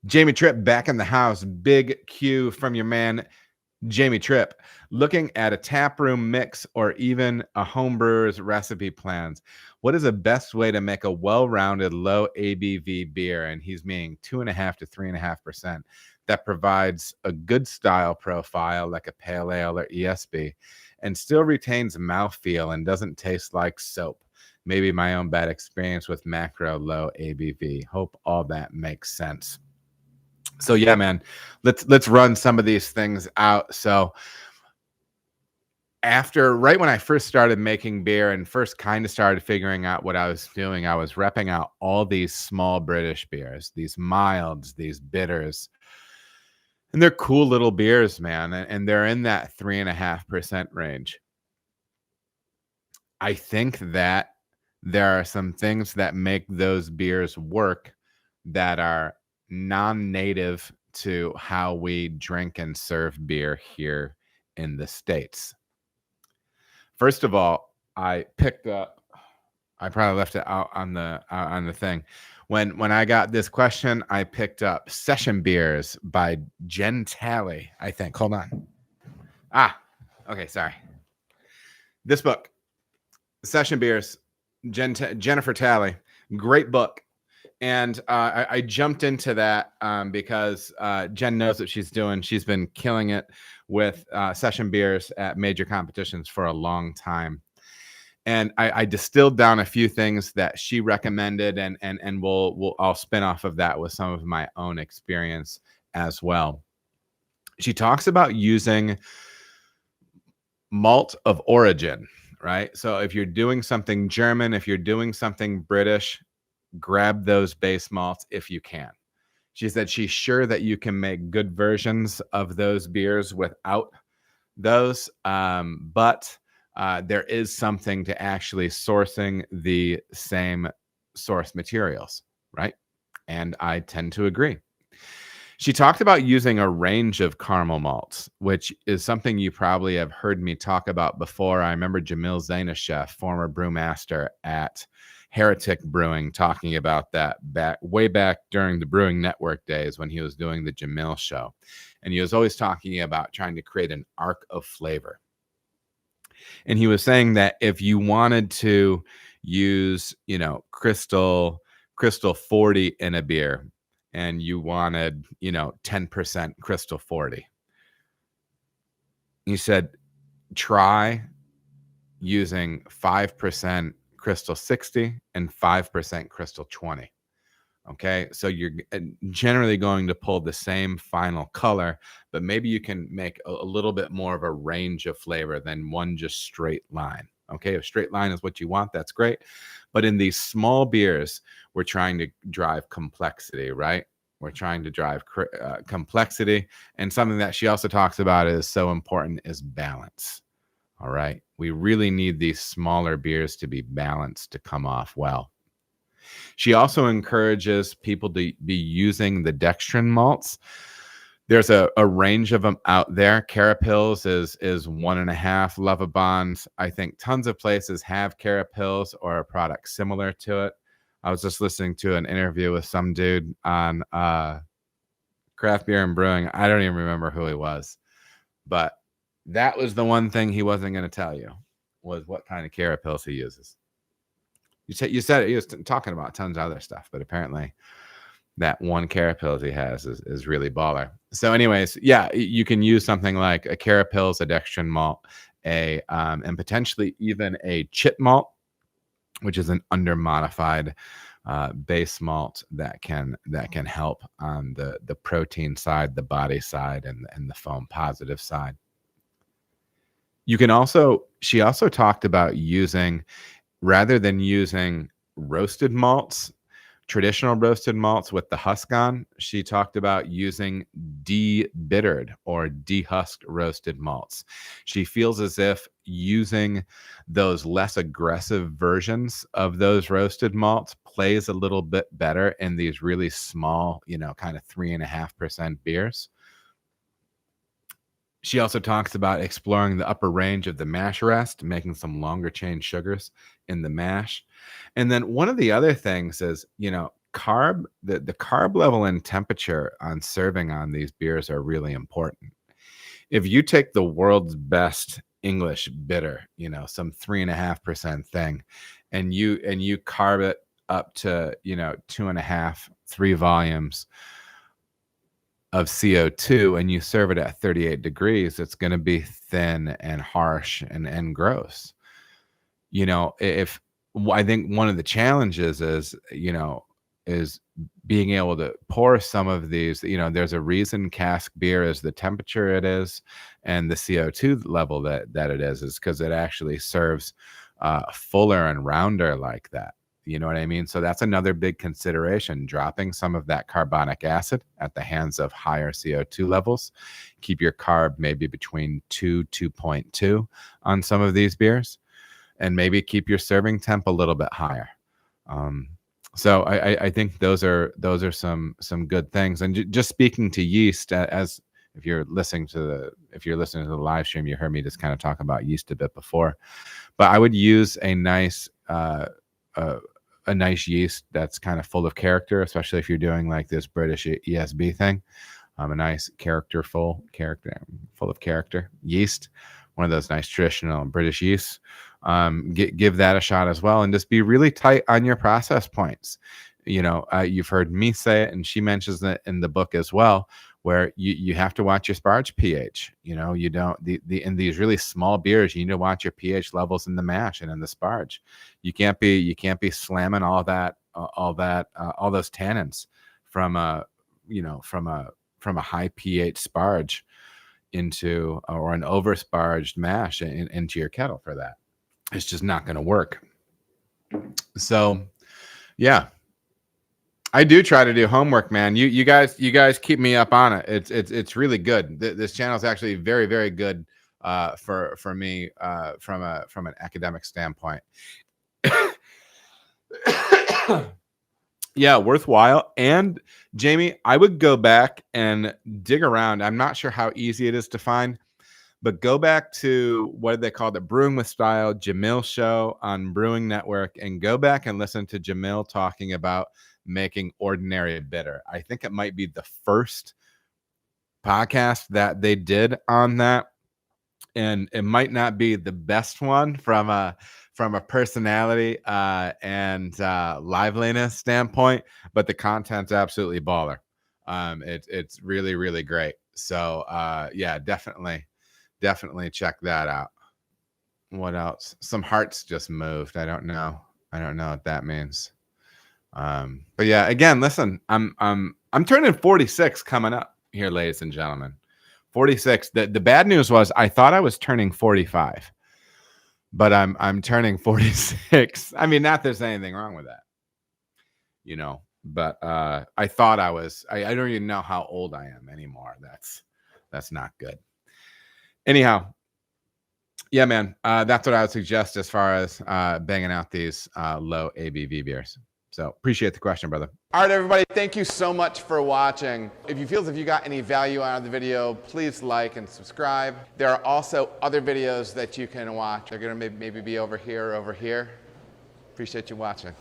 Jamie Tripp back in the house. Big Q from your man, Jamie Tripp. Looking at a taproom mix or even a homebrewer's recipe plans. What is the best way to make a well-rounded low ABV beer? And he's meaning 2.5 to 3.5% that provides a good style profile like a pale ale or ESB and still retains mouthfeel and doesn't taste like soap. Maybe my own bad experience with macro low ABV. Hope all that makes sense. So yeah, man, let's run some of these things out. So right when I first started making beer and first kind of started figuring out what I was doing, I was repping out all these small British beers, these milds, these bitters. And they're cool little beers, man. And they're in that 3.5% range. I think that there are some things that make those beers work that are non-native to how we drink and serve beer here in the States. First of all, I probably left it out on the thing. When I got this question, I picked up Session Beers by Jen Talley, I think. Hold on. Okay, sorry. This book, Session Beers, Jennifer Talley, great book. And I jumped into that because Jen knows what she's doing. She's been killing it with session beers at major competitions for a long time. And I distilled down a few things that she recommended, and I'll spin off of that with some of my own experience as well. She talks about using malt of origin, right? So if you're doing something German, if you're doing something British, grab those base malts if you can. She said she's sure that you can make good versions of those beers without those, but there is something to actually sourcing the same source materials, right? And I tend to agree. She talked about using a range of caramel malts, which is something you probably have heard me talk about before. I remember Jamil Zainasheff, former brewmaster at Heretic Brewing, talking about that way back during the Brewing Network days when he was doing the Jamil show. And he was always talking about trying to create an arc of flavor. And he was saying that if you wanted to use, crystal 40 in a beer and you wanted, 10% crystal 40, he said, try using 5% crystal 60 and 5% crystal 20. Okay, so you're generally going to pull the same final color, but maybe you can make a little bit more of a range of flavor than one just straight line. Okay, if straight line is what you want, that's great. But in these small beers, we're trying to drive complexity, right? We're trying to drive complexity. And something that she also talks about is so important is balance. All right, we really need these smaller beers to be balanced to come off well. She also encourages people to be using the dextrin malts. There's a range of them out there. Carapils is 1.5 Lovabonds. I think tons of places have Carapils or a product similar to it. I was just listening to an interview with some dude on Craft Beer and Brewing. I don't even remember who he was, but that was the one thing he wasn't going to tell you, was what kind of Carapils he uses. You said it, he was talking about tons of other stuff, but apparently that one Carapils he has is really baller. So anyways, yeah, you can use something like a Carapils, a dextrin malt, and potentially even a chit malt, which is an under-modified base malt that can help on the protein side, the body side, and the foam positive side. She also talked about using, rather than using roasted malts, traditional roasted malts with the husk on, she talked about using de-bittered or dehusked roasted malts. She feels as if using those less aggressive versions of those roasted malts plays a little bit better in these really small, kind of 3.5% beers. She also talks about exploring the upper range of the mash rest, making some longer chain sugars in the mash. And then one of the other things is, the carb level and temperature on serving on these beers are really important. If you take the world's best English bitter, you know, some 3.5% thing, and you carb it up to, you know, 2.5, 3 volumes of CO2, and you serve it at 38 degrees, it's going to be thin and harsh and gross. You know, if I think one of the challenges is, you know, is being able to pour some of these, you know, there's a reason cask beer is the temperature it is and the CO2 level that it is because it actually serves fuller and rounder like that. You know what I mean? So that's another big consideration, dropping some of that carbonic acid at the hands of higher CO2 levels. Keep your carb maybe between 2.2 on some of these beers, and maybe keep your serving temp a little bit higher. So I think those are some good things. And just speaking to yeast, as if you're listening to the live stream, you heard me just kind of talk about yeast a bit before. But I would use a nice yeast that's kind of full of character, especially if you're doing like this British ESB thing. A nice full of character yeast, one of those nice traditional British yeasts. Give that a shot as well, and just be really tight on your process points. You know, you've heard me say it, and she mentions it in the book as well, where you have to watch your sparge pH. You know, you don't in these really small beers, you need to watch your pH levels in the mash and in the sparge. You can't be slamming all those tannins from a high pH sparge into, or an over sparged mash into your kettle for that. It's just not going to work. So, yeah, I do try to do homework, man. You guys keep me up on it. It's really good. This channel is actually very, very good for me from an academic standpoint. Yeah, worthwhile. And Jamie, I would go back and dig around. I'm not sure how easy it is to find, but go back to, what did they call it? Brewing with Style, Jamil show on Brewing Network, and go back and listen to Jamil talking about making ordinary bitter. I think it might be the first podcast that they did on that. And it might not be the best one from a personality and liveliness standpoint, but the content's absolutely baller. It's really, really great. So yeah, definitely check that out. What else? Some hearts just moved. I don't know what that means. But yeah, again, listen, I'm turning 46 coming up here, ladies and gentlemen. 46. The bad news was I thought I was turning 45, but I'm turning 46. I mean, not there's anything wrong with that, you know, but I thought I was. I don't even know how old I am anymore. That's not good. Anyhow, yeah, man, that's what I would suggest as far as banging out these low ABV beers. So appreciate the question, brother. All right, everybody, thank you so much for watching. If you feel as if you got any value out of the video, please like and subscribe. There are also other videos that you can watch. They're gonna maybe be over here or over here. Appreciate you watching.